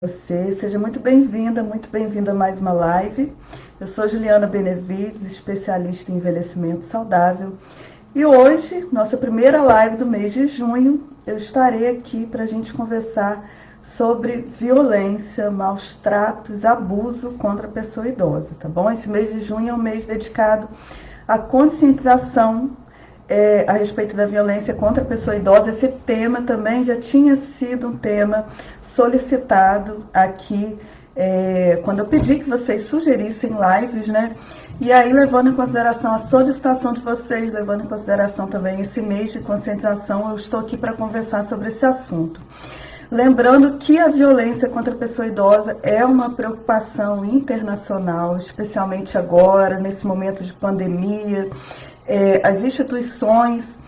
Você, seja muito bem-vinda a mais uma live. Eu sou Juliana Benevides, especialista em envelhecimento saudável. E hoje, nossa primeira live do mês de junho, eu estarei aqui para a gente conversar sobre violência, maus tratos, abuso contra a pessoa idosa, tá bom? Esse mês de junho é um mês dedicado à conscientização a respeito da violência contra a pessoa idosa. Esse tema também já tinha sido um tema solicitado aqui quando eu pedi que vocês sugerissem lives, né? E aí, levando em consideração a solicitação de vocês, levando em consideração também esse mês de conscientização, eu estou aqui para conversar sobre esse assunto. Lembrando que a violência contra a pessoa idosa é uma preocupação internacional, especialmente agora, nesse momento de pandemia. As instituições,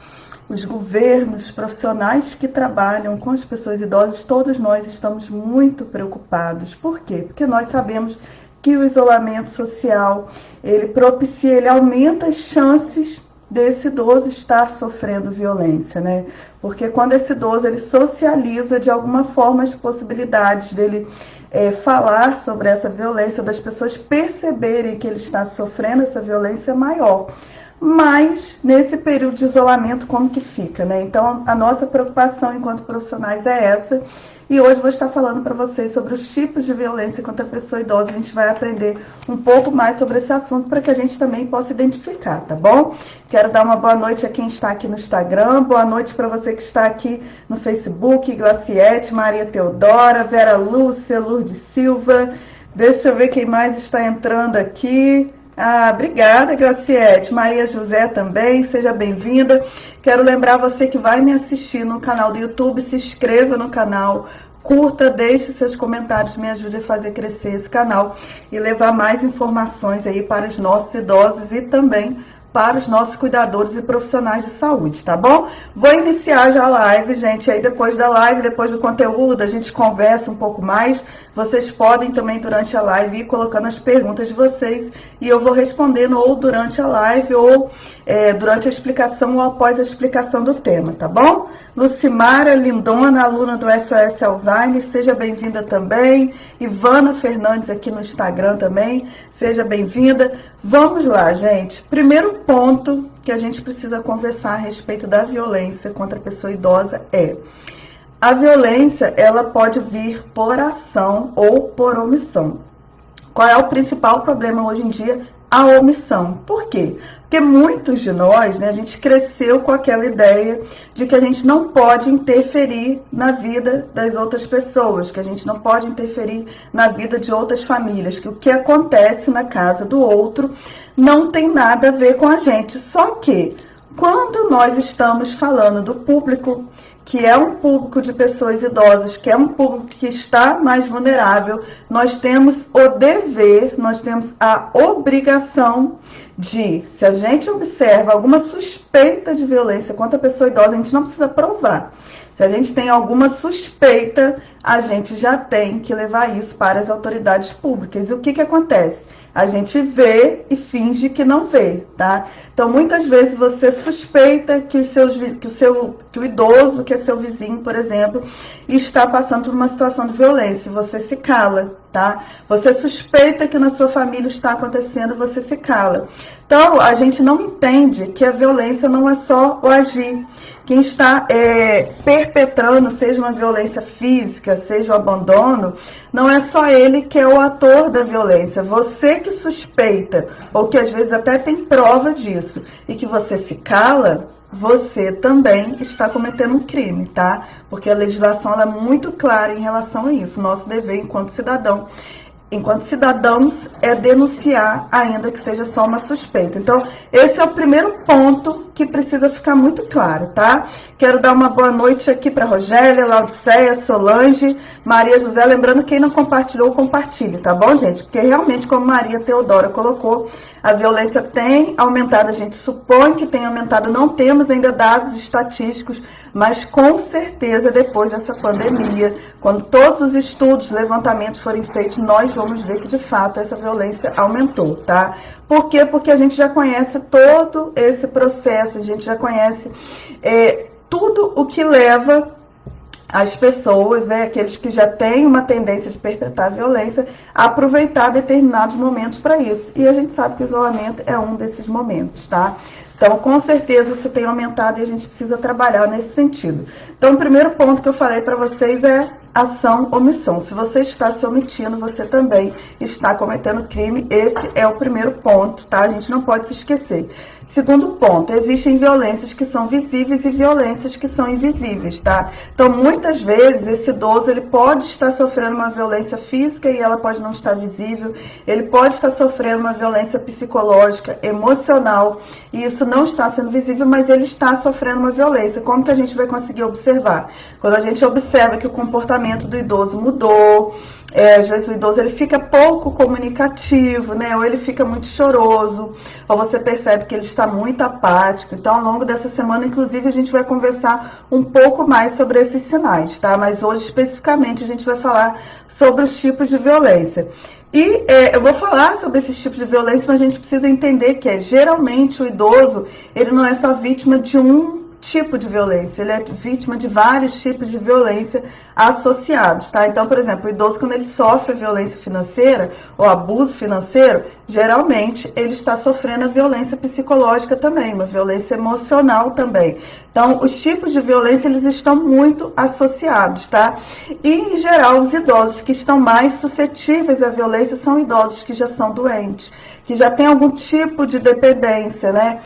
os governos, os profissionais que trabalham com as pessoas idosas, todos nós estamos muito preocupados. Por quê? Porque nós sabemos que o isolamento social, ele aumenta as chances desse idoso estar sofrendo violência, né? Porque quando esse idoso ele socializa de alguma forma as possibilidades dele falar sobre essa violência, das pessoas perceberem que ele está sofrendo essa violência é maior. Mas, nesse período de isolamento, como que fica, né? Então, a nossa preocupação enquanto profissionais é essa. E hoje eu vou estar falando para vocês sobre os tipos de violência contra a pessoa idosa. A gente vai aprender um pouco mais sobre esse assunto para que a gente também possa identificar, tá bom? Quero dar uma boa noite a quem está aqui no Instagram, boa noite para você que está aqui no Facebook, Glaciete, Maria Teodora, Vera Lúcia, Lourdes Silva. Deixa eu ver quem mais está entrando aqui. Obrigada, Graciete. Maria José também, seja bem-vinda. Quero lembrar você que vai me assistir no canal do YouTube, se inscreva no canal, curta, deixe seus comentários, me ajude a fazer crescer esse canal e levar mais informações aí para os nossos idosos e também para os nossos cuidadores e profissionais de saúde, tá bom? Vou iniciar já a live, gente, aí depois da live, depois do conteúdo, a gente conversa um pouco mais. Vocês podem também, durante a live, ir colocando as perguntas de vocês e eu vou respondendo ou durante a live ou durante a explicação ou após a explicação do tema, tá bom? Lucimara Lindona, aluna do SOS Alzheimer, seja bem-vinda também. Ivana Fernandes aqui no Instagram também, seja bem-vinda. Vamos lá, gente. Primeiro ponto que a gente precisa conversar a respeito da violência contra a pessoa idosa é: a violência, ela pode vir por ação ou por omissão. Qual é o principal problema hoje em dia? A omissão. Por quê? Porque muitos de nós, né, a gente cresceu com aquela ideia de que a gente não pode interferir na vida das outras pessoas, que a gente não pode interferir na vida de outras famílias, que o que acontece na casa do outro não tem nada a ver com a gente. Só que, quando nós estamos falando do público, que é um público de pessoas idosas, que é um público que está mais vulnerável, nós temos o dever, nós temos a obrigação de, se a gente observa alguma suspeita de violência contra a pessoa idosa, a gente não precisa provar. Se a gente tem alguma suspeita, a gente já tem que levar isso para as autoridades públicas. E o que acontece? A gente vê e finge que não vê, tá? Então, muitas vezes você suspeita que o idoso, que é seu vizinho, por exemplo, está passando por uma situação de violência. Você se cala, tá? Você suspeita que na sua família está acontecendo, você se cala. Então, a gente não entende que a violência não é só o agir. Quem está perpetrando, seja uma violência física, seja o abandono, não é só ele que é o ator da violência. Você que suspeita, ou que às vezes até tem prova disso, e que você se cala, você também está cometendo um crime, tá? Porque a legislação ela é muito clara em relação a isso. Nosso dever enquanto cidadãos, é denunciar, ainda que seja só uma suspeita. Então, esse é o primeiro ponto que precisa ficar muito claro, tá? Quero dar uma boa noite aqui para Rogélia, Laudiceia, Solange, Maria José. Lembrando, quem não compartilhou, compartilhe, tá bom, gente? Porque realmente, como Maria Teodora colocou, a violência tem aumentado, a gente supõe que tem aumentado, não temos ainda dados estatísticos, mas com certeza depois dessa pandemia, quando todos os estudos, levantamentos forem feitos, nós vamos ver que de fato essa violência aumentou, tá? Por quê? Porque a gente já conhece todo esse processo, a gente já conhece tudo o que leva as pessoas, aqueles que já têm uma tendência de perpetrar violência, aproveitar determinados momentos para isso. E a gente sabe que o isolamento é um desses momentos, tá? Então, com certeza, isso tem aumentado e a gente precisa trabalhar nesse sentido. Então, o primeiro ponto que eu falei para vocês é ação, omissão. Se você está se omitindo, você também está cometendo crime. Esse é o primeiro ponto, tá? A gente não pode se esquecer. Segundo ponto, existem violências que são visíveis e violências que são invisíveis, tá? Então, muitas vezes, esse idoso, ele pode estar sofrendo uma violência física e ela pode não estar visível. Ele pode estar sofrendo uma violência psicológica, emocional, e isso não está sendo visível, mas ele está sofrendo uma violência. Como que a gente vai conseguir observar? Quando a gente observa que o comportamento do idoso mudou, às vezes o idoso ele fica pouco comunicativo, né? Ou ele fica muito choroso, ou você percebe que ele está muito apático. Então, ao longo dessa semana, inclusive, a gente vai conversar um pouco mais sobre esses sinais, tá? Mas hoje, especificamente, a gente vai falar sobre os tipos de violência. E eu vou falar sobre esses tipos de violência, mas a gente precisa entender que geralmente o idoso, ele não é só vítima de um tipo de violência, ele é vítima de vários tipos de violência associados, tá? Então, por exemplo, o idoso, quando ele sofre violência financeira ou abuso financeiro, geralmente ele está sofrendo a violência psicológica também, uma violência emocional também. Então, os tipos de violência, eles estão muito associados, tá? E, em geral, os idosos que estão mais suscetíveis à violência são idosos que já são doentes, que já tem algum tipo de dependência, né?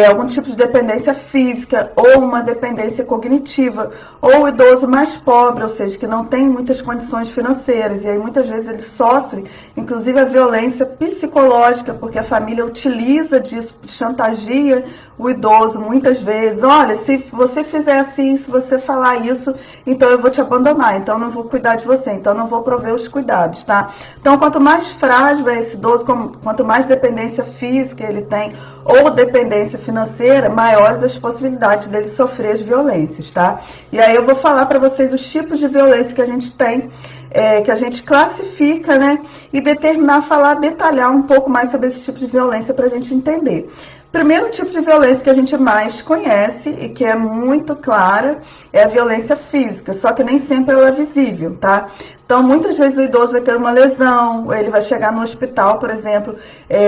Algum tipo de dependência física ou uma dependência cognitiva, ou o idoso mais pobre, ou seja, que não tem muitas condições financeiras, e aí muitas vezes ele sofre, inclusive, a violência psicológica, porque a família utiliza disso, chantageia o idoso muitas vezes. Olha, se você fizer assim, se você falar isso, então eu vou te abandonar, então eu não vou cuidar de você, então eu não vou prover os cuidados, tá? Então, quanto mais frágil é esse idoso, quanto mais dependência física ele tem, ou dependência financeira, maiores as possibilidades dele sofrer as violências, tá? E aí eu vou falar para vocês os tipos de violência que a gente tem, que a gente classifica, né? E detalhar um pouco mais sobre esse tipo de violência para a gente entender. Primeiro tipo de violência que a gente mais conhece e que é muito clara é a violência física, só que nem sempre ela é visível, tá? Então, muitas vezes o idoso vai ter uma lesão, ele vai chegar no hospital, por exemplo,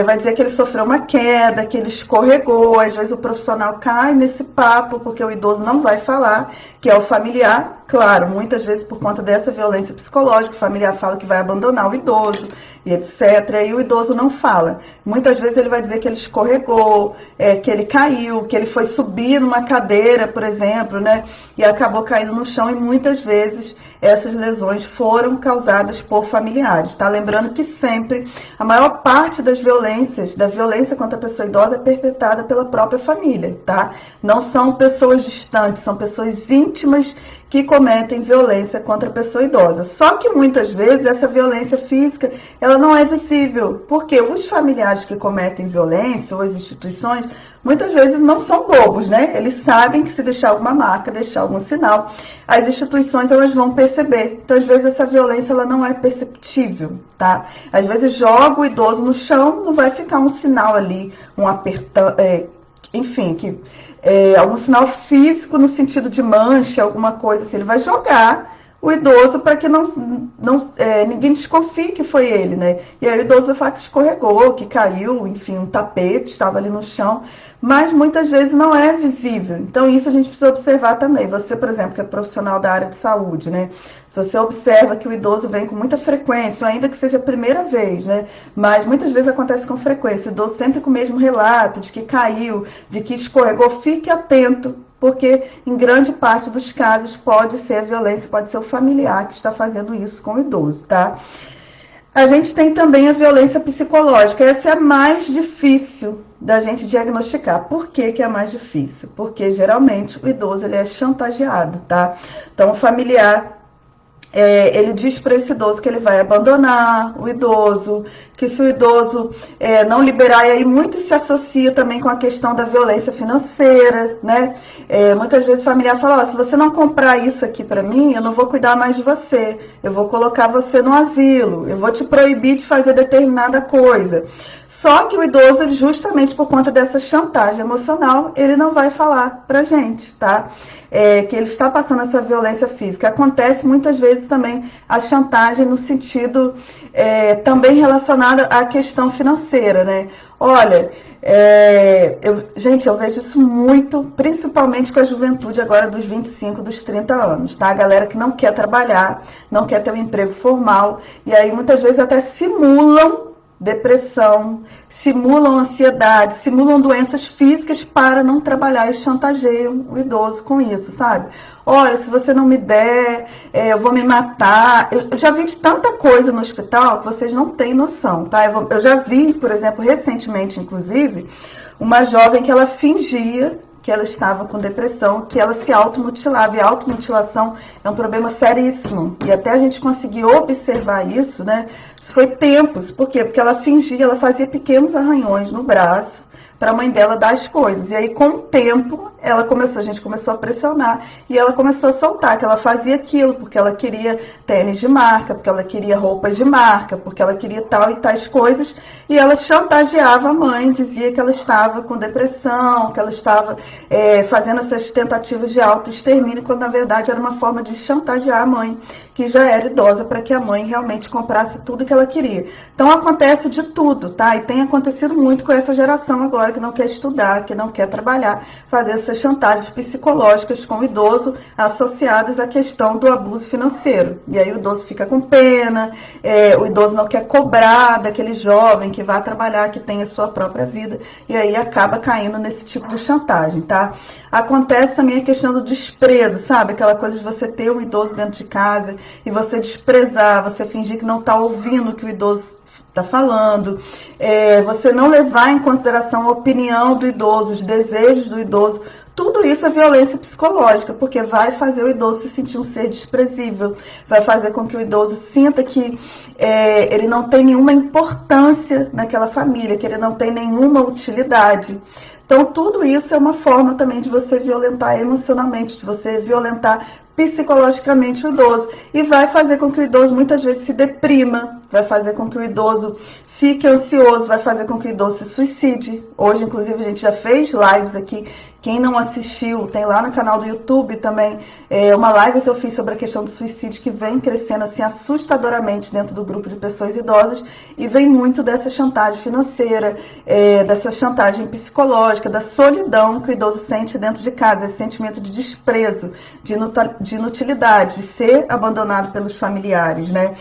vai dizer que ele sofreu uma queda, que ele escorregou, às vezes o profissional cai nesse papo, porque o idoso não vai falar, que é o familiar, claro, muitas vezes por conta dessa violência psicológica, o familiar fala que vai abandonar o idoso, e etc., e o idoso não fala. Muitas vezes ele vai dizer que ele escorregou, que ele caiu, que ele foi subir numa cadeira, por exemplo, né, e acabou caindo no chão, e muitas vezes essas lesões foram causadas por familiares, tá? Lembrando que sempre a maior parte da violência contra a pessoa idosa é perpetrada pela própria família, tá? Não são pessoas distantes, são pessoas íntimas que cometem violência contra a pessoa idosa. Só que muitas vezes essa violência física, ela não é visível, porque os familiares que cometem violência ou as instituições, muitas vezes não são bobos, né? Eles sabem que se deixar alguma marca, deixar algum sinal, as instituições elas vão perceber. Então, às vezes essa violência ela não é perceptível, tá? Às vezes joga o idoso no chão, não vai ficar um sinal ali, um apertão, enfim, algum sinal físico no sentido de mancha, alguma coisa assim. Ele vai jogar o idoso para que ninguém desconfie que foi ele, né? E aí o idoso vai falar que escorregou, que caiu, enfim, um tapete estava ali no chão, mas muitas vezes não é visível. Então isso a gente precisa observar também. Você, por exemplo, que é profissional da área de saúde, né? Se você observa que o idoso vem com muita frequência, ainda que seja a primeira vez, né? Mas muitas vezes acontece com frequência, o idoso sempre com o mesmo relato de que caiu, de que escorregou, fique atento, porque em grande parte dos casos pode ser a violência, pode ser o familiar que está fazendo isso com o idoso, tá? A gente tem também a violência psicológica, essa é a mais difícil da gente diagnosticar. Por que que é a mais difícil? Porque geralmente o idoso ele é chantageado, tá? Então o familiar ele diz para esse idoso que ele vai abandonar o idoso, que se o idoso não liberar, e aí muito se associa também com a questão da violência financeira, né? Muitas vezes o familiar fala, se você não comprar isso aqui para mim, eu não vou cuidar mais de você, eu vou colocar você no asilo, eu vou te proibir de fazer determinada coisa. Só que o idoso, justamente por conta dessa chantagem emocional, ele não vai falar pra gente, tá? que ele está passando essa violência física. Acontece muitas vezes também a chantagem no sentido também relacionado à questão financeira, né? Olha, gente, eu vejo isso muito, principalmente com a juventude agora dos 25, dos 30 anos, tá? A galera que não quer trabalhar, não quer ter um emprego formal, e aí muitas vezes até simulam depressão, simulam ansiedade, simulam doenças físicas para não trabalhar e chantageiam o idoso com isso, sabe? Olha, se você não me der, eu vou me matar. Eu já vi de tanta coisa no hospital que vocês não têm noção, tá? Eu já vi, por exemplo, recentemente, inclusive, uma jovem que ela fingia que ela estava com depressão, que ela se automutilava. E a automutilação é um problema seríssimo. E até a gente conseguir observar isso, né? Isso foi tempos. Por quê? Porque ela fingia, ela fazia pequenos arranhões no braço para a mãe dela dar as coisas. E aí, com o tempo, a gente começou a pressionar e ela começou a soltar que ela fazia aquilo porque ela queria tênis de marca, porque ela queria roupas de marca, porque ela queria tal e tais coisas, e ela chantageava a mãe, dizia que ela estava com depressão, que ela estava fazendo essas tentativas de autoextermínio, quando na verdade era uma forma de chantagear a mãe, que já era idosa, para que a mãe realmente comprasse tudo que ela queria. Então acontece de tudo, tá? E tem acontecido muito com essa geração agora que não quer estudar, que não quer trabalhar, fazer essas chantagens psicológicas com o idoso associadas à questão do abuso financeiro. E aí o idoso fica com pena, o idoso não quer cobrar daquele jovem que vai trabalhar, que tem a sua própria vida, e aí acaba caindo nesse tipo de chantagem, tá? Acontece também a questão do desprezo, sabe? Aquela coisa de você ter um idoso dentro de casa e você desprezar, você fingir que não está ouvindo o que o idoso está falando, você não levar em consideração a opinião do idoso, os desejos do idoso. Tudo isso é violência psicológica, porque vai fazer o idoso se sentir um ser desprezível, vai fazer com que o idoso sinta que ele não tem nenhuma importância naquela família, que ele não tem nenhuma utilidade. Então, tudo isso é uma forma também de você violentar emocionalmente, de você violentar psicologicamente o idoso. E vai fazer com que o idoso muitas vezes se deprima, vai fazer com que o idoso fique ansioso, vai fazer com que o idoso se suicide. Hoje, inclusive, a gente já fez lives aqui. Quem não assistiu, tem lá no canal do YouTube também uma live que eu fiz sobre a questão do suicídio, que vem crescendo assim assustadoramente dentro do grupo de pessoas idosas, e vem muito dessa chantagem financeira, dessa chantagem psicológica, da solidão que o idoso sente dentro de casa, esse sentimento de desprezo, de inutilidade, de ser abandonado pelos familiares, né?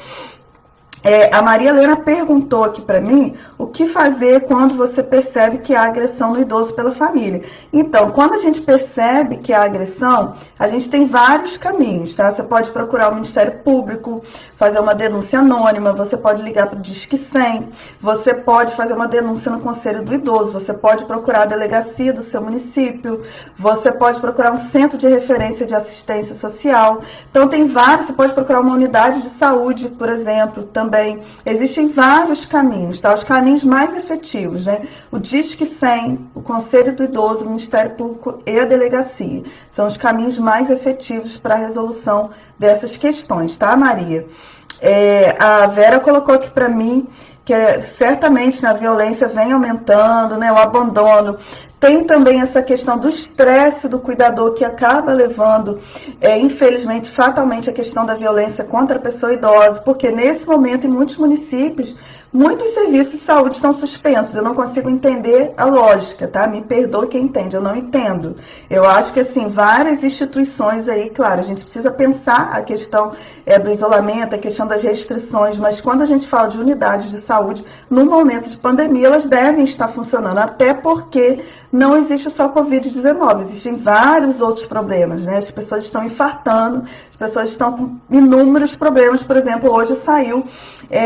A Maria Helena perguntou aqui para mim o que fazer quando você percebe que há agressão no idoso pela família. Então, quando a gente percebe que há agressão, a gente tem vários caminhos, tá? Você pode procurar o Ministério Público, fazer uma denúncia anônima, você pode ligar para o Disque 100, você pode fazer uma denúncia no Conselho do Idoso, você pode procurar a delegacia do seu município, você pode procurar um centro de referência de assistência social. Então, tem vários, você pode procurar uma unidade de saúde, por exemplo, também. Existem vários caminhos, tá? Os caminhos mais efetivos, né? O Disque 100, o Conselho do Idoso, o Ministério Público e a delegacia. São os caminhos mais efetivos para a resolução dessas questões, tá, Maria? A Vera colocou aqui para mim que certamente a violência vem aumentando, né? O abandono. Tem também essa questão do estresse do cuidador, que acaba levando, infelizmente, fatalmente, a questão da violência contra a pessoa idosa, porque nesse momento, em muitos municípios, muitos serviços de saúde estão suspensos. Eu não consigo entender a lógica, tá? Me perdoe quem entende, eu não entendo. Eu acho que, assim, várias instituições aí, claro, a gente precisa pensar a questão do isolamento, a questão das restrições, mas quando a gente fala de unidades de saúde, no momento de pandemia, elas devem estar funcionando, até porque não existe só Covid-19, existem vários outros problemas, né? As pessoas estão infartando, as pessoas estão com inúmeros problemas. Por exemplo, hoje saiu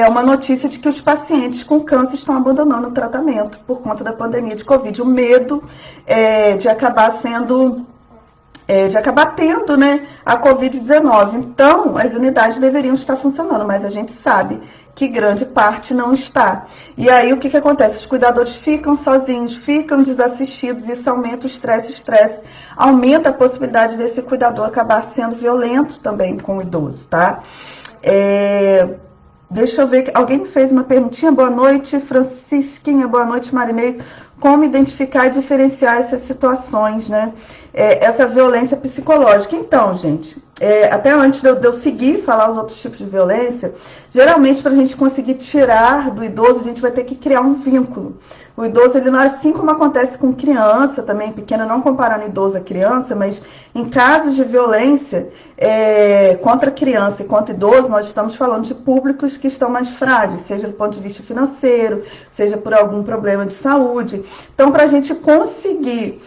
uma notícia de que os pacientes com câncer estão abandonando o tratamento por conta da pandemia de Covid. O medo de acabar sendo... de acabar tendo, né, a Covid-19. Então, as unidades deveriam estar funcionando, mas a gente sabe que grande parte não está. E aí, o que acontece? Os cuidadores ficam sozinhos, ficam desassistidos, e isso aumenta o estresse aumenta a possibilidade desse cuidador acabar sendo violento também com o idoso, tá? Deixa eu ver, alguém me fez uma perguntinha. Boa noite, Francisquinha. Boa noite, Marinês. como identificar e diferenciar essas situações, né? Essa violência psicológica. Então, gente, até antes de eu seguir falar os outros tipos de violência, geralmente para a gente conseguir tirar do idoso, a gente vai ter que criar um vínculo. O idoso, ele não é assim como acontece com criança, também pequena, não comparando idoso a criança, mas em casos de violência contra criança e contra idoso, nós estamos falando de públicos que estão mais frágeis, seja do ponto de vista financeiro, seja por algum problema de saúde. Então, para a gente conseguir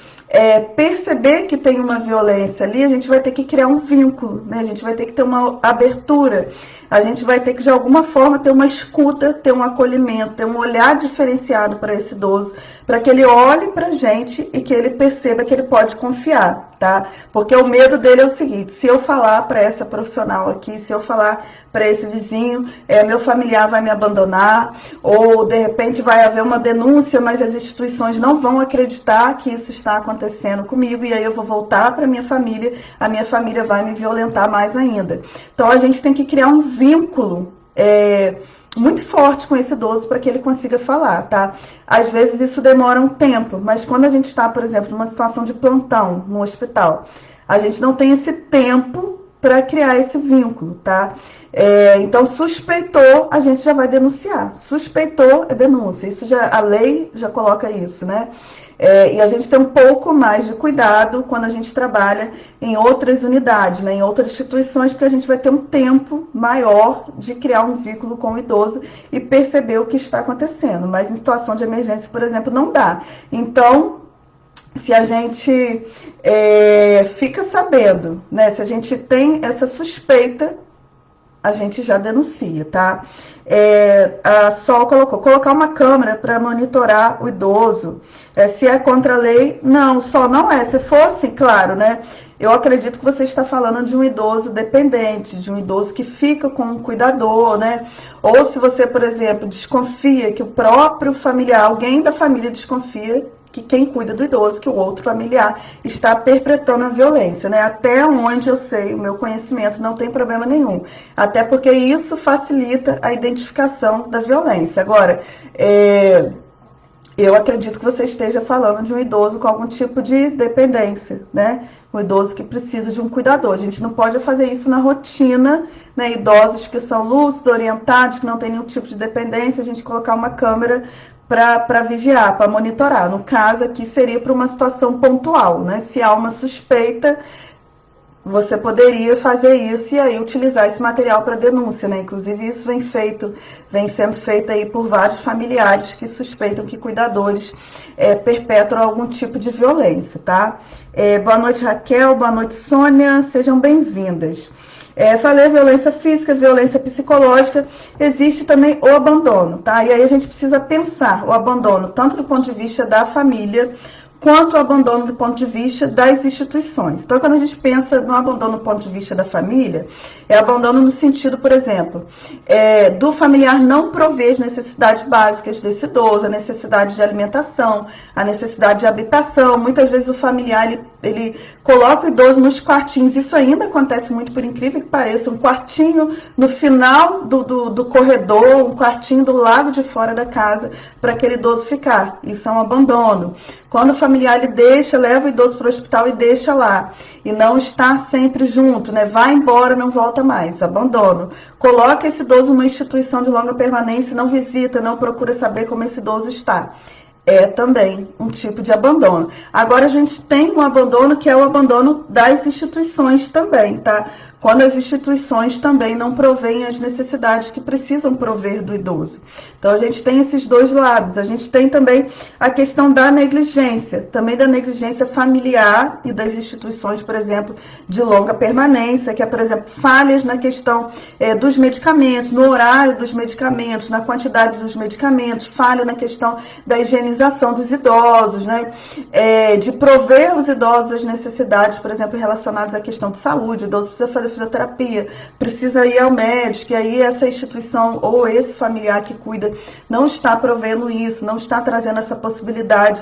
perceber que tem uma violência ali, a gente vai ter que criar um vínculo, né? A gente vai ter que ter uma abertura, a gente vai ter que, de alguma forma, ter uma escuta, ter um acolhimento, ter um olhar diferenciado para esse idoso, para que ele olhe para a gente e que ele perceba que ele pode confiar, tá? Porque o medo dele é o seguinte: se eu falar para essa profissional aqui, se eu falar para esse vizinho, meu familiar vai me abandonar, ou de repente vai haver uma denúncia, mas as instituições não vão acreditar que isso está acontecendo comigo, e aí eu vou voltar para a minha família vai me violentar mais ainda. Então a gente tem que criar um vínculo muito forte com esse idoso para que ele consiga falar, tá? Às vezes isso demora um tempo, mas quando a gente está, por exemplo, numa situação de plantão no hospital, a gente não tem esse tempo para criar esse vínculo, tá? Então, suspeitou, a gente já vai denunciar. Suspeitou é denúncia. Isso já, a lei já coloca isso, né? E a gente tem um pouco mais de cuidado quando a gente trabalha em outras unidades, né, em outras instituições, porque a gente vai ter um tempo maior de criar um vínculo com o idoso e perceber o que está acontecendo. Mas em situação de emergência, por exemplo, não dá. Então, se a gente fica sabendo, né, se a gente tem essa suspeita, a gente já denuncia, tá? A Sol colocou, colocar uma câmera para monitorar o idoso. Se é contra a lei, não, Sol não é. Se fosse, claro, né? Eu acredito que você está falando de um idoso dependente, de um idoso que fica com um cuidador, né? Ou se você, por exemplo, desconfia que o próprio familiar, alguém da família desconfia que quem cuida do idoso, que o outro familiar está perpetrando a violência, né? Até onde eu sei, o meu conhecimento, não tem problema nenhum. Até porque isso facilita a identificação da violência. Agora, eu acredito que você esteja falando de um idoso com algum tipo de dependência, né? Um idoso que precisa de um cuidador. A gente não pode fazer isso na rotina, né? Idosos que são lúcidos, orientados, que não têm nenhum tipo de dependência, a gente colocar uma câmera para vigiar, para monitorar. No caso aqui seria para uma situação pontual, né? Se há uma suspeita, você poderia fazer isso e aí utilizar esse material para denúncia, né? Inclusive isso vem sendo feito aí por vários familiares que suspeitam que cuidadores perpetram algum tipo de violência, tá? Boa noite, Raquel, boa noite, Sônia, sejam bem-vindas. Falei violência física, violência psicológica, existe também o abandono, tá? E aí a gente precisa pensar o abandono tanto do ponto de vista da família, quanto o abandono do ponto de vista das instituições. Então, quando a gente pensa no abandono do ponto de vista da família, é abandono no sentido, por exemplo, do familiar não prover as necessidades básicas desse idoso, a necessidade de alimentação, a necessidade de habitação. Muitas vezes o familiar, ele coloca o idoso nos quartinhos. Isso ainda acontece muito, por incrível que pareça, um quartinho no final do corredor, um quartinho do lado de fora da casa, para aquele idoso ficar. Isso é um abandono. Quando o familiar ele leva o idoso para o hospital e deixa lá, e não está sempre junto, né? Vai embora, não volta mais, abandono. Coloca esse idoso numa instituição de longa permanência, não visita, não procura saber como esse idoso está. É também um tipo de abandono. Agora a gente tem um abandono que é o abandono das instituições também, tá? Quando as instituições também não provêm as necessidades que precisam prover do idoso. Então a gente tem esses dois lados. A gente tem também a questão da negligência, também da negligência familiar e das instituições, por exemplo, de longa permanência, que é, por exemplo, falhas na questão dos medicamentos, no horário dos medicamentos, na quantidade dos medicamentos, falha na questão da higienização dos idosos, né? De prover os idosos as necessidades, por exemplo, relacionadas à questão de saúde. O idoso precisa fazer fisioterapia, precisa ir ao médico, e aí essa instituição ou esse familiar que cuida não está provendo isso, não está trazendo essa possibilidade.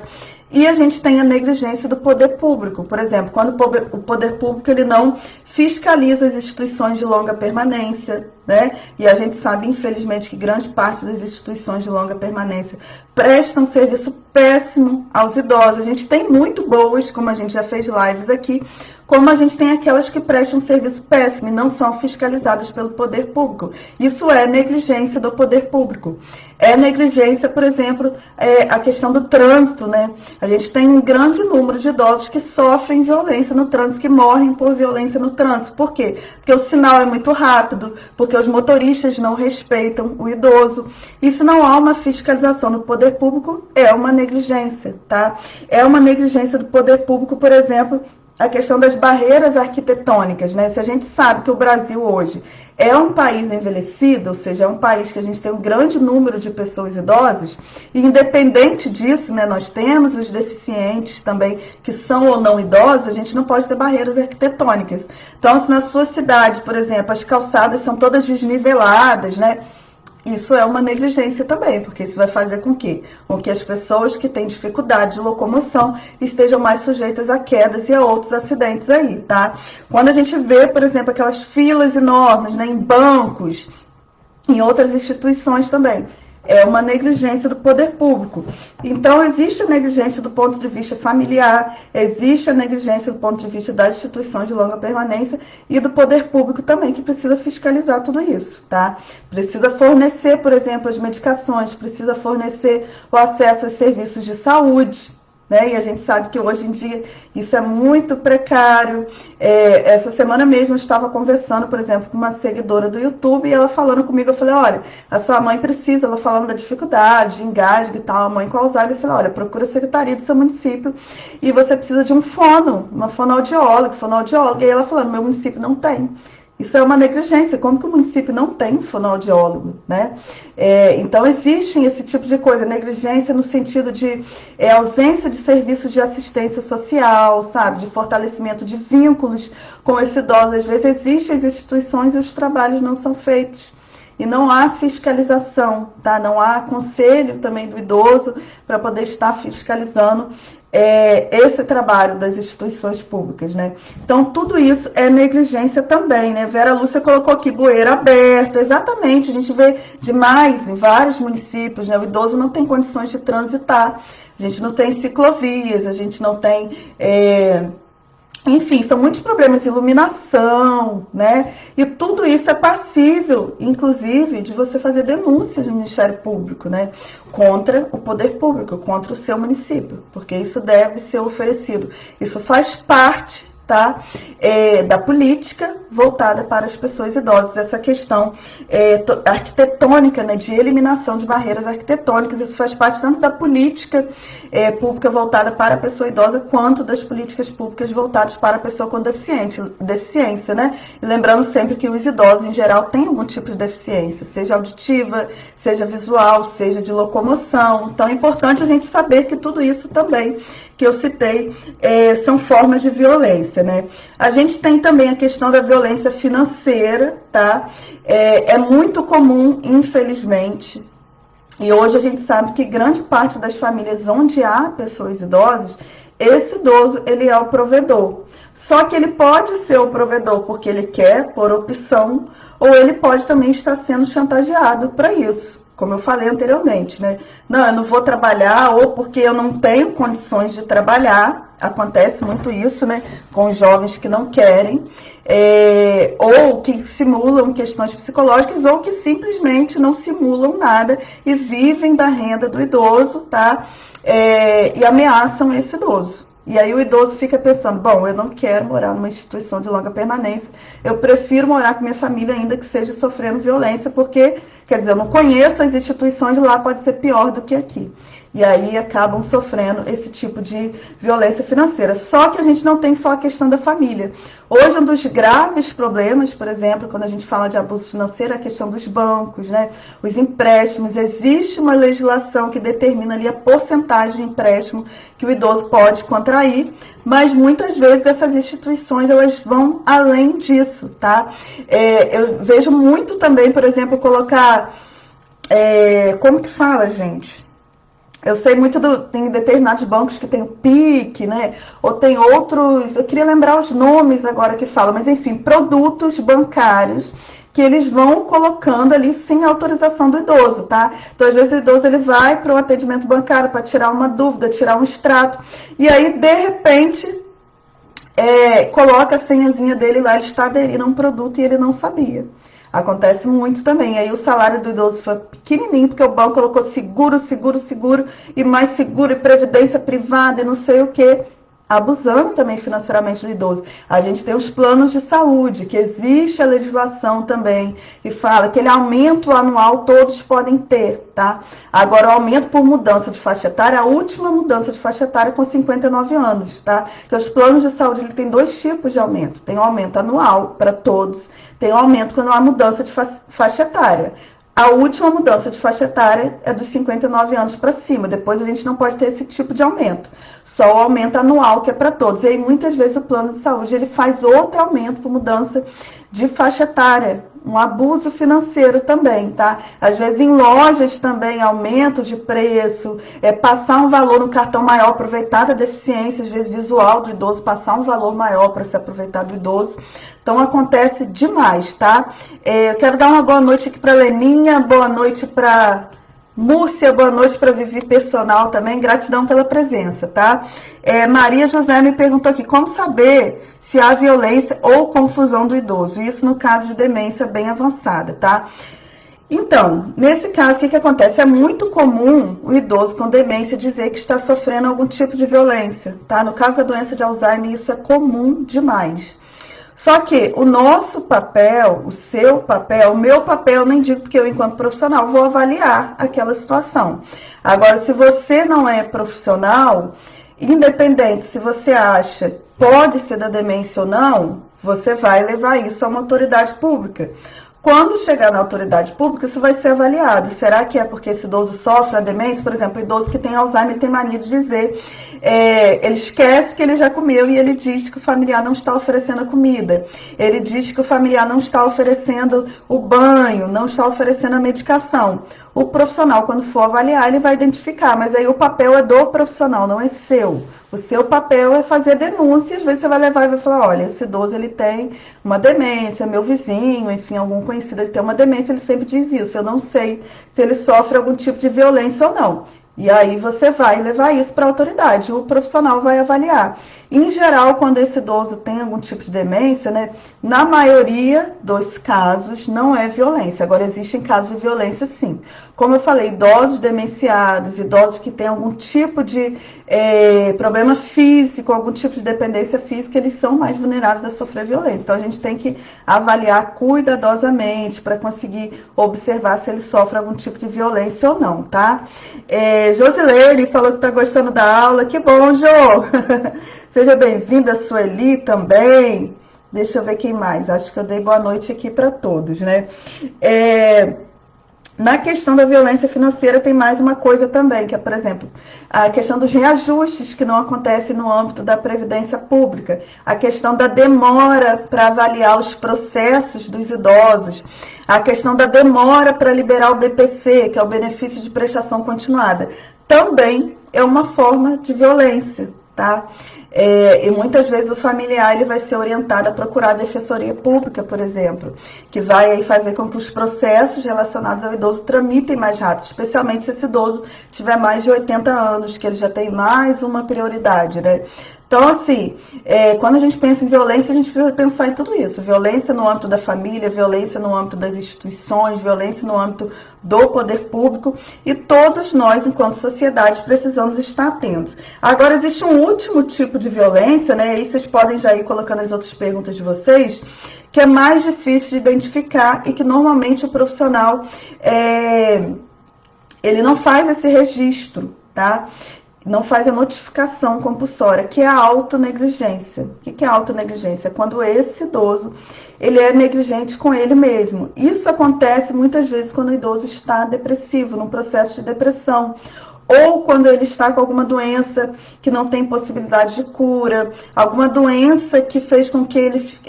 E a gente tem a negligência do poder público, por exemplo, quando o poder público ele não fiscaliza as instituições de longa permanência, né? E a gente sabe, infelizmente, que grande parte das instituições de longa permanência prestam serviço péssimo aos idosos. A gente tem muito boas, como a gente já fez lives aqui, como a gente tem aquelas que prestam serviço péssimo e não são fiscalizadas pelo poder público. Isso é negligência do poder público. É negligência, por exemplo, a questão do trânsito, né? A gente tem um grande número de idosos que sofrem violência no trânsito, que morrem por violência no trânsito. Por quê? Porque o sinal é muito rápido, porque os motoristas não respeitam o idoso. E se não há uma fiscalização no poder público, é uma negligência, tá? É uma negligência do poder público, por exemplo, a questão das barreiras arquitetônicas, né? Se a gente sabe que o Brasil hoje é um país envelhecido, ou seja, é um país que a gente tem um grande número de pessoas idosas, e independente disso, né, nós temos os deficientes também, que são ou não idosos, a gente não pode ter barreiras arquitetônicas. Então, se na sua cidade, por exemplo, as calçadas são todas desniveladas, né? Isso é uma negligência também, porque isso vai fazer com que as pessoas que têm dificuldade de locomoção estejam mais sujeitas a quedas e a outros acidentes aí, tá? Quando a gente vê, por exemplo, aquelas filas enormes, né, em bancos, em outras instituições também, é uma negligência do poder público. Então, existe a negligência do ponto de vista familiar, existe a negligência do ponto de vista das instituições de longa permanência e do poder público também, que precisa fiscalizar tudo isso, tá? Precisa fornecer, por exemplo, as medicações, precisa fornecer o acesso aos serviços de saúde, né? E a gente sabe que hoje em dia isso é muito precário. Essa semana mesmo eu estava conversando, por exemplo, com uma seguidora do YouTube e ela falando comigo, eu falei, olha, a sua mãe precisa, ela falando da dificuldade, de engasgo e tal, a mãe com Alzheimer, eu falei, olha, procura a secretaria do seu município e você precisa de um uma fonoaudióloga, e aí ela falando, meu município não tem. Isso é uma negligência. Como que o município não tem fonoaudiólogo, né? Então, existe esse tipo de coisa, negligência no sentido de ausência de serviços de assistência social, sabe? De fortalecimento de vínculos com esse idoso. Às vezes, existem as instituições e os trabalhos não são feitos. E não há fiscalização, tá? Não há conselho também do idoso para poder estar fiscalizando esse trabalho das instituições públicas, né? Então, tudo isso é negligência também, né? Vera Lúcia colocou aqui bueiro aberto, exatamente, a gente vê demais em vários municípios, né? O idoso não tem condições de transitar, a gente não tem ciclovias, a gente não tem... Enfim, são muitos problemas, iluminação, né? E tudo isso é passível, inclusive, de você fazer denúncias no Ministério Público, né? Contra o poder público, contra o seu município, porque isso deve ser oferecido. Isso faz parte, tá? Da política voltada para as pessoas idosas, essa questão arquitetônica, né, de eliminação de barreiras arquitetônicas, isso faz parte tanto da política pública voltada para a pessoa idosa, quanto das políticas públicas voltadas para a pessoa com deficiência, né? E lembrando sempre que os idosos, em geral, têm algum tipo de deficiência, seja auditiva, seja visual, seja de locomoção. Então, é importante a gente saber que tudo isso também, que eu citei, são formas de violência, né? A gente tem também a questão da violência financeira, tá? É muito comum, infelizmente, e hoje a gente sabe que grande parte das famílias onde há pessoas idosas, esse idoso, ele é o provedor. Só que ele pode ser o provedor porque ele quer, por opção, ou ele pode também estar sendo chantageado para isso. Como eu falei anteriormente, né? Não, eu não vou trabalhar, ou porque eu não tenho condições de trabalhar. Acontece muito isso, né? Com os jovens que não querem, ou que simulam questões psicológicas, ou que simplesmente não simulam nada e vivem da renda do idoso, tá? E ameaçam esse idoso. E aí o idoso fica pensando, bom, eu não quero morar numa instituição de longa permanência, eu prefiro morar com minha família, ainda que seja sofrendo violência, porque, quer dizer, eu não conheço as instituições de lá, pode ser pior do que aqui. E aí acabam sofrendo esse tipo de violência financeira. Só que a gente não tem só a questão da família. Hoje, um dos graves problemas, por exemplo, quando a gente fala de abuso financeiro, é a questão dos bancos, né? Os empréstimos. Existe uma legislação que determina ali a porcentagem de empréstimo que o idoso pode contrair, mas muitas vezes essas instituições, elas vão além disso, tá? Eu vejo muito também, por exemplo, colocar... como que fala, gente? Eu sei muito tem determinados bancos que tem o PIC, né? Ou tem outros, eu queria lembrar os nomes agora que fala, mas enfim, produtos bancários que eles vão colocando ali sem autorização do idoso, tá? Então, às vezes, o idoso ele vai para o atendimento bancário para tirar uma dúvida, tirar um extrato, e aí, de repente, coloca a senhazinha dele lá, ele está aderindo a um produto e ele não sabia. Acontece muito também. Aí o salário do idoso foi pequenininho, porque o banco colocou seguro, e mais seguro, e previdência privada, e não sei o quê, abusando também financeiramente do idoso. A gente tem os planos de saúde, que existe a legislação também, que fala que aquele aumento anual todos podem ter, tá? Agora, o aumento por mudança de faixa etária, a última mudança de faixa etária é com 59 anos, tá? Porque os planos de saúde ele tem dois tipos de aumento. Tem o aumento anual para todos, tem o aumento quando há mudança de faixa etária. A última mudança de faixa etária é dos 59 anos para cima. Depois a gente não pode ter esse tipo de aumento. Só o aumento anual, que é para todos. E aí, muitas vezes, o plano de saúde ele faz outro aumento por mudança de faixa etária. Um abuso financeiro também, tá? Às vezes, em lojas também, aumento de preço, passar um valor no cartão maior, aproveitar da deficiência, às vezes, visual do idoso, passar um valor maior para se aproveitar do idoso. Então, acontece demais, tá? Eu quero dar uma boa noite aqui para a Leninha, boa noite para Múrcia, boa noite para Vivi Personal também, gratidão pela presença, tá? Maria José me perguntou aqui, como saber se há violência ou confusão do idoso? Isso no caso de demência bem avançada, tá? Então, nesse caso, o que acontece? É muito comum o idoso com demência dizer que está sofrendo algum tipo de violência, tá? No caso da doença de Alzheimer, isso é comum demais. Só que o nosso papel, o seu papel, o meu papel, nem digo porque eu, enquanto profissional, vou avaliar aquela situação. Agora, se você não é profissional, independente se você acha pode ser da demência ou não, você vai levar isso a uma autoridade pública. Quando chegar na autoridade pública, isso vai ser avaliado. Será que é porque esse idoso sofre a demência? Por exemplo, o idoso que tem Alzheimer, ele tem mania de dizer, ele esquece que ele já comeu e ele diz que o familiar não está oferecendo a comida. Ele diz que o familiar não está oferecendo o banho, não está oferecendo a medicação. O profissional, quando for avaliar, ele vai identificar, mas aí o papel é do profissional, não é seu. O seu papel é fazer denúncia, às vezes você vai levar e vai falar, olha, esse idoso ele tem uma demência, meu vizinho, enfim, algum conhecido, ele tem uma demência, ele sempre diz isso, eu não sei se ele sofre algum tipo de violência ou não. E aí você vai levar isso para a autoridade, o profissional vai avaliar. Em geral, quando esse idoso tem algum tipo de demência, né, na maioria dos casos não é violência. Agora, existem casos de violência sim. Como eu falei, idosos demenciados, idosos que têm algum tipo de problema físico, algum tipo de dependência física, eles são mais vulneráveis a sofrer violência. Então, a gente tem que avaliar cuidadosamente para conseguir observar se ele sofre algum tipo de violência ou não, tá? Josilene falou que está gostando da aula. Que bom, Jo! Seja bem-vinda, Sueli também. Deixa eu ver quem mais. Acho que eu dei boa noite aqui para todos, né? Na questão da violência financeira tem mais uma coisa também, que é, por exemplo, a questão dos reajustes que não acontecem no âmbito da Previdência Pública, a questão da demora para avaliar os processos dos idosos, a questão da demora para liberar o BPC, que é o benefício de prestação continuada, também é uma forma de violência, tá? E muitas vezes o familiar ele vai ser orientado a procurar a defensoria pública, por exemplo, que vai aí fazer com que os processos relacionados ao idoso tramitem mais rápido, especialmente se esse idoso tiver mais de 80 anos, que ele já tem mais uma prioridade, né? Então, assim, quando a gente pensa em violência, a gente precisa pensar em tudo isso. Violência no âmbito da família, violência no âmbito das instituições, violência no âmbito do poder público. E todos nós, enquanto sociedade, precisamos estar atentos. Agora, existe um último tipo de violência, né? Aí vocês podem já ir colocando as outras perguntas de vocês, que é mais difícil de identificar e que normalmente o profissional, ele não faz esse registro, tá? Não faz a notificação compulsória, que é a autonegligência. O que é a autonegligência? É quando esse idoso ele é negligente com ele mesmo. Isso acontece muitas vezes quando o idoso está depressivo, num processo de depressão, ou quando ele está com alguma doença que não tem possibilidade de cura, alguma doença que fez com que ele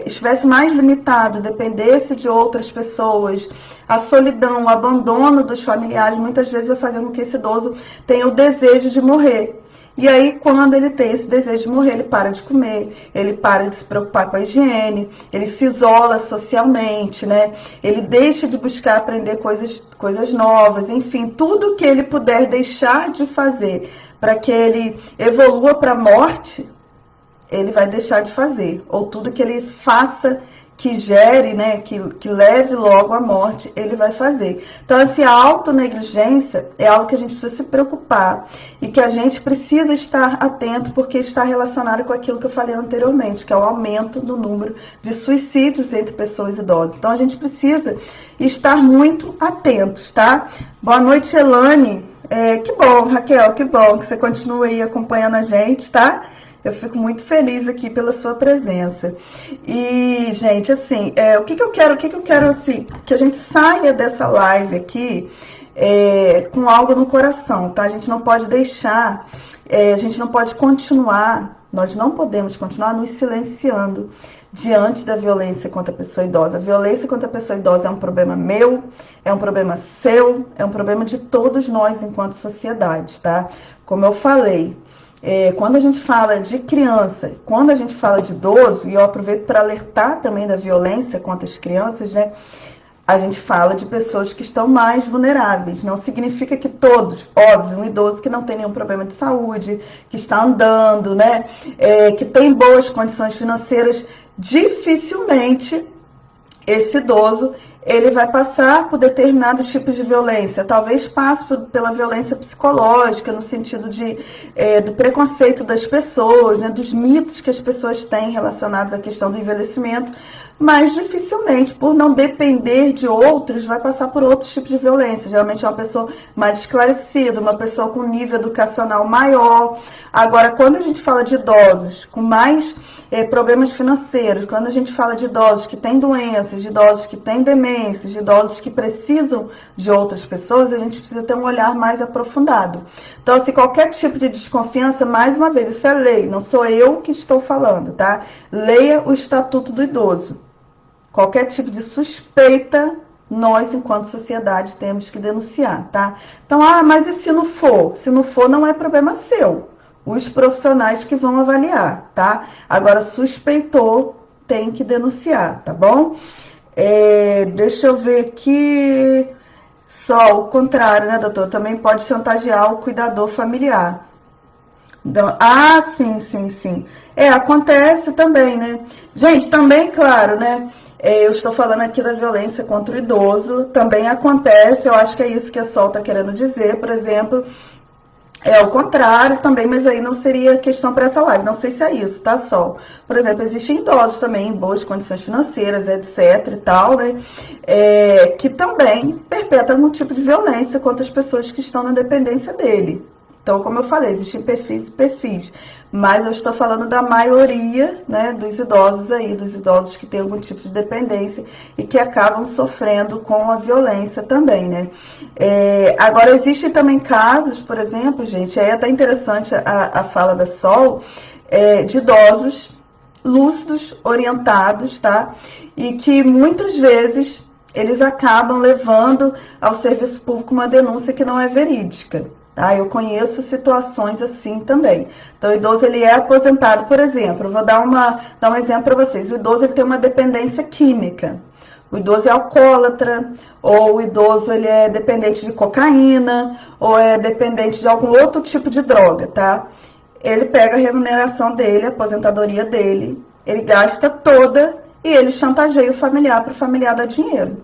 estivesse mais limitado, dependesse de outras pessoas. A solidão, o abandono dos familiares, muitas vezes vai fazer com que esse idoso tenha o desejo de morrer. E aí, quando ele tem esse desejo de morrer, ele para de comer, ele para de se preocupar com a higiene, ele se isola socialmente, né? Ele deixa de buscar aprender coisas novas, enfim, tudo que ele puder deixar de fazer para que ele evolua para a morte, ele vai deixar de fazer. Ou tudo que ele faça que gere, né, que leve logo à morte, ele vai fazer. Então, assim, a autonegligência é algo que a gente precisa se preocupar e que a gente precisa estar atento, porque está relacionado com aquilo que eu falei anteriormente, que é o aumento do número de suicídios entre pessoas idosas. Então, a gente precisa estar muito atentos, tá? Boa noite, Elane. Que bom, Raquel, que bom que você continua aí acompanhando a gente, tá? Eu fico muito feliz aqui pela sua presença. E, gente, assim, o que eu quero, assim, que a gente saia dessa live aqui com algo no coração, tá? A gente não pode deixar, a gente não pode continuar, nós não podemos continuar nos silenciando diante da violência contra a pessoa idosa. A violência contra a pessoa idosa é um problema meu, é um problema seu, é um problema de todos nós enquanto sociedade, tá? Como eu falei, quando a gente fala de criança, quando a gente fala de idoso, e eu aproveito para alertar também da violência contra as crianças, né? A gente fala de pessoas que estão mais vulneráveis. Não significa que todos, óbvio, um idoso que não tem nenhum problema de saúde, que está andando, né? Que tem boas condições financeiras, dificilmente esse idoso ele vai passar por determinados tipos de violência. Talvez passe pela violência psicológica, no sentido do preconceito das pessoas, né, dos mitos que as pessoas têm relacionados à questão do envelhecimento, mas dificilmente, por não depender de outros, vai passar por outros tipos de violência. Geralmente é uma pessoa mais esclarecida, uma pessoa com nível educacional maior. Agora, quando a gente fala de idosos com mais problemas financeiros, quando a gente fala de idosos que têm doenças, de idosos que têm demências, de idosos que precisam de outras pessoas, a gente precisa ter um olhar mais aprofundado. Então, se qualquer tipo de desconfiança, mais uma vez, isso é lei, não sou eu que estou falando, tá? Leia o Estatuto do Idoso. Qualquer tipo de suspeita, nós, enquanto sociedade, temos que denunciar, tá? Então, mas e se não for? Se não for, não é problema seu. Os profissionais que vão avaliar, tá? Agora, suspeitou, tem que denunciar, tá bom? Deixa eu ver aqui. Só o contrário, né, doutor? Também pode chantagear o cuidador familiar. Então, sim. Acontece também, né? Gente, também, claro, né? Eu estou falando aqui da violência contra o idoso. Também acontece, eu acho que é isso que a Sol está querendo dizer, por exemplo. É o contrário também, mas aí não seria questão para essa live. Não sei se é isso, tá, Sol? Por exemplo, existem idosos também em boas condições financeiras, etc e tal, né? Que também perpetram algum tipo de violência contra as pessoas que estão na dependência dele. Então, como eu falei, existem perfis e perfis. Mas eu estou falando da maioria, né, dos idosos aí, dos idosos que têm algum tipo de dependência e que acabam sofrendo com a violência também, né? Agora, existem também casos, por exemplo, gente, é até interessante a fala da Sol, de idosos lúcidos, orientados, tá? E que muitas vezes eles acabam levando ao serviço público uma denúncia que não é verídica. Eu conheço situações assim também. Então, o idoso ele é aposentado, por exemplo, eu vou dar um exemplo para vocês. O idoso ele tem uma dependência química. O idoso é alcoólatra, ou o idoso ele é dependente de cocaína, ou é dependente de algum outro tipo de droga, tá? Ele pega a remuneração dele, a aposentadoria dele, ele gasta toda e ele chantageia o familiar para o familiar dar dinheiro.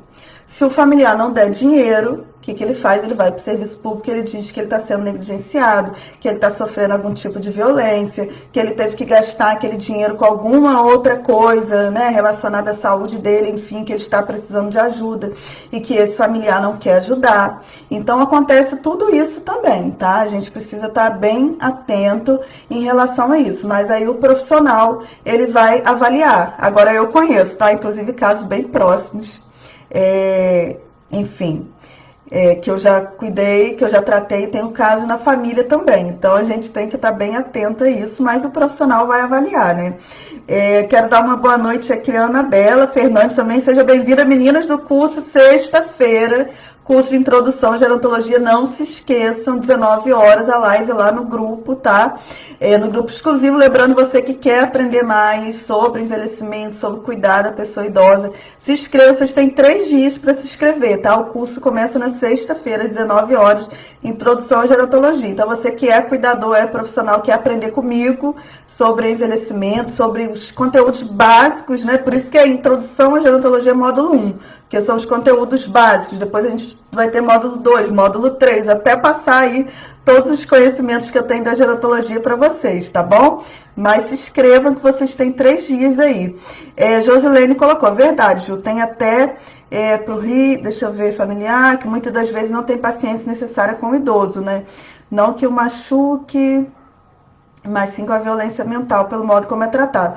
Se o familiar não der dinheiro, o que ele faz? Ele vai para o serviço público, ele diz que ele está sendo negligenciado, que ele está sofrendo algum tipo de violência, que ele teve que gastar aquele dinheiro com alguma outra coisa, né, relacionada à saúde dele, enfim, que ele está precisando de ajuda e que esse familiar não quer ajudar. Então, acontece tudo isso também, tá? A gente precisa estar bem atento em relação a isso. Mas aí o profissional, ele vai avaliar. Agora, eu conheço, tá? Inclusive, casos bem próximos. Enfim... que eu já cuidei, que eu já tratei, tem um caso na família também. Então a gente tem que estar bem atento a isso, mas o profissional vai avaliar, né? Quero dar uma boa noite aqui a Anabela Fernandes também. Seja bem-vinda, meninas do curso, sexta-feira, curso de Introdução à Gerontologia. Não se esqueçam, 19 horas a live lá no grupo, tá? No grupo exclusivo, lembrando você que quer aprender mais sobre envelhecimento, sobre cuidar da pessoa idosa, se inscreva, vocês têm 3 dias para se inscrever, tá? O curso começa na sexta-feira, às 19 horas, Introdução à Gerontologia. Então, você que é cuidador, é profissional, quer aprender comigo sobre envelhecimento, sobre os conteúdos básicos, né? Por isso que a Introdução à Gerontologia é módulo 1, que são os conteúdos básicos. Depois a gente vai ter módulo 2, módulo 3, até passar aí todos os conhecimentos que eu tenho da gerontologia para vocês, tá bom? Mas se inscrevam que vocês têm 3 dias aí. Josilene colocou, verdade, Ju, tem até para o Rio, deixa eu ver, familiar, que muitas das vezes não tem paciência necessária com o idoso, né? Não que o machuque, mas sim com a violência mental, pelo modo como é tratado.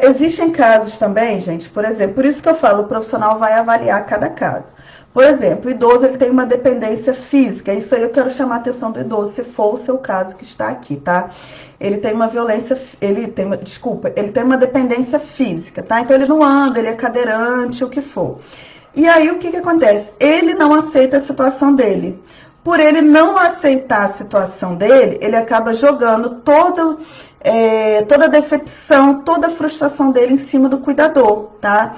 Existem casos também, gente, por exemplo, por isso que eu falo, o profissional vai avaliar cada caso. Por exemplo, o idoso ele tem uma dependência física, isso aí eu quero chamar a atenção do idoso, se for o seu caso que está aqui, tá? Ele tem uma violência, ele tem uma dependência física, tá? Então ele não anda, ele é cadeirante, o que for. E aí o que acontece? Ele não aceita a situação dele. Por ele não aceitar a situação dele, ele acaba jogando toda a decepção, toda a frustração dele em cima do cuidador, tá?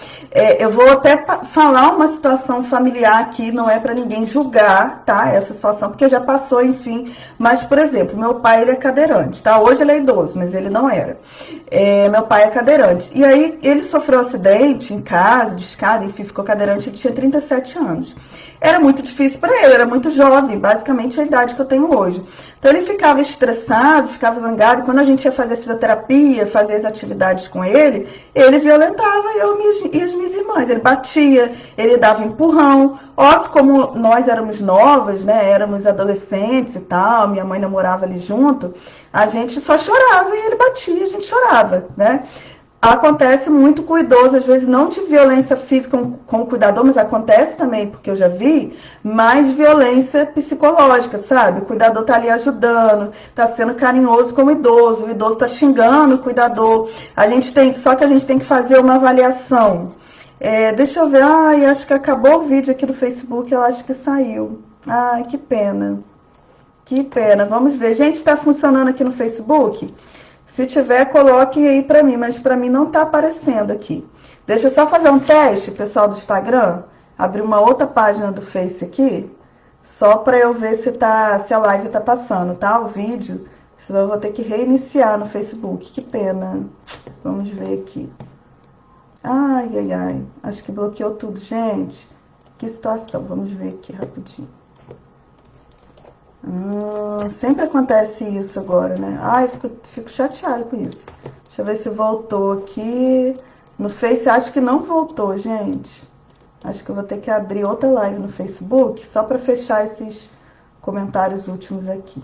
Eu vou até falar uma situação familiar aqui, não é para ninguém julgar, tá? Essa situação, porque já passou, enfim. Mas, por exemplo, meu pai, ele é cadeirante, tá? Hoje ele é idoso, mas ele não era. Meu pai é cadeirante. E aí, ele sofreu um acidente em casa, de escada, enfim, ficou cadeirante, ele tinha 37 anos. Era muito difícil para ele, era muito jovem, basicamente a idade que eu tenho hoje. Então ele ficava estressado, ficava zangado, e quando a gente ia fazer fisioterapia, fazer as atividades com ele violentava eu e as minhas irmãs. Ele batia, ele dava empurrão. Óbvio, como nós éramos novas, né, éramos adolescentes e tal, minha mãe namorava ali junto, a gente só chorava e ele batia, a gente chorava, né? Acontece muito com o idoso, às vezes não de violência física com o cuidador, mas acontece também, porque eu já vi, mais violência psicológica, sabe? O cuidador tá ali ajudando, tá sendo carinhoso com o idoso tá xingando o cuidador. Só que a gente tem que fazer uma avaliação. Deixa eu ver, acho que acabou o vídeo aqui do Facebook, eu acho que saiu. Ai, que pena. Que pena, vamos ver. Gente, tá funcionando aqui no Facebook? Se tiver, coloquem aí para mim, mas para mim não está aparecendo aqui. Deixa eu só fazer um teste, pessoal do Instagram. Abrir uma outra página do Face aqui, só para eu ver se a live está passando, tá? O vídeo. Senão eu vou ter que reiniciar no Facebook. Que pena. Vamos ver aqui. Ai. Acho que bloqueou tudo, gente. Que situação. Vamos ver aqui rapidinho. Sempre acontece isso agora, né? Ai, fico chateada com isso. Deixa eu ver se voltou aqui. No Face, acho que não voltou, gente. Acho que eu vou ter que abrir outra live no Facebook só para fechar esses comentários últimos aqui.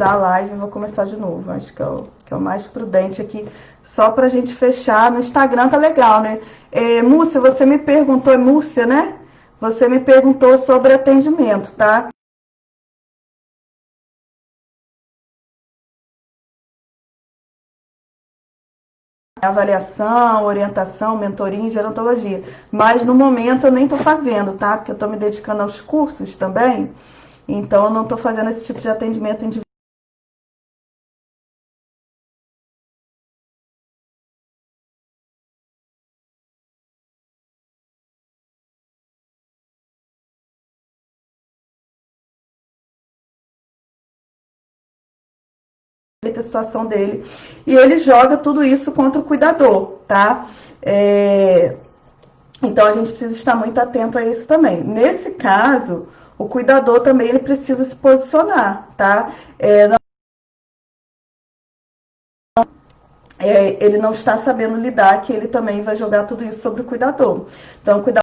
A live, vou começar de novo. Acho que é o mais prudente aqui, só pra gente fechar. No Instagram tá legal, né? Múcia, você me perguntou, é Múcia, né? Você me perguntou sobre atendimento, tá? Avaliação, orientação, mentoria em gerontologia. Mas no momento eu nem tô fazendo, tá? Porque eu tô me dedicando aos cursos também. Então eu não tô fazendo esse tipo de atendimento individual. A situação dele, e ele joga tudo isso contra o cuidador, tá? Então a gente precisa estar muito atento a isso também. Nesse caso, o cuidador também ele precisa se posicionar, tá? Ele não está sabendo lidar, que ele também vai jogar tudo isso sobre o cuidador. Então, o cuidador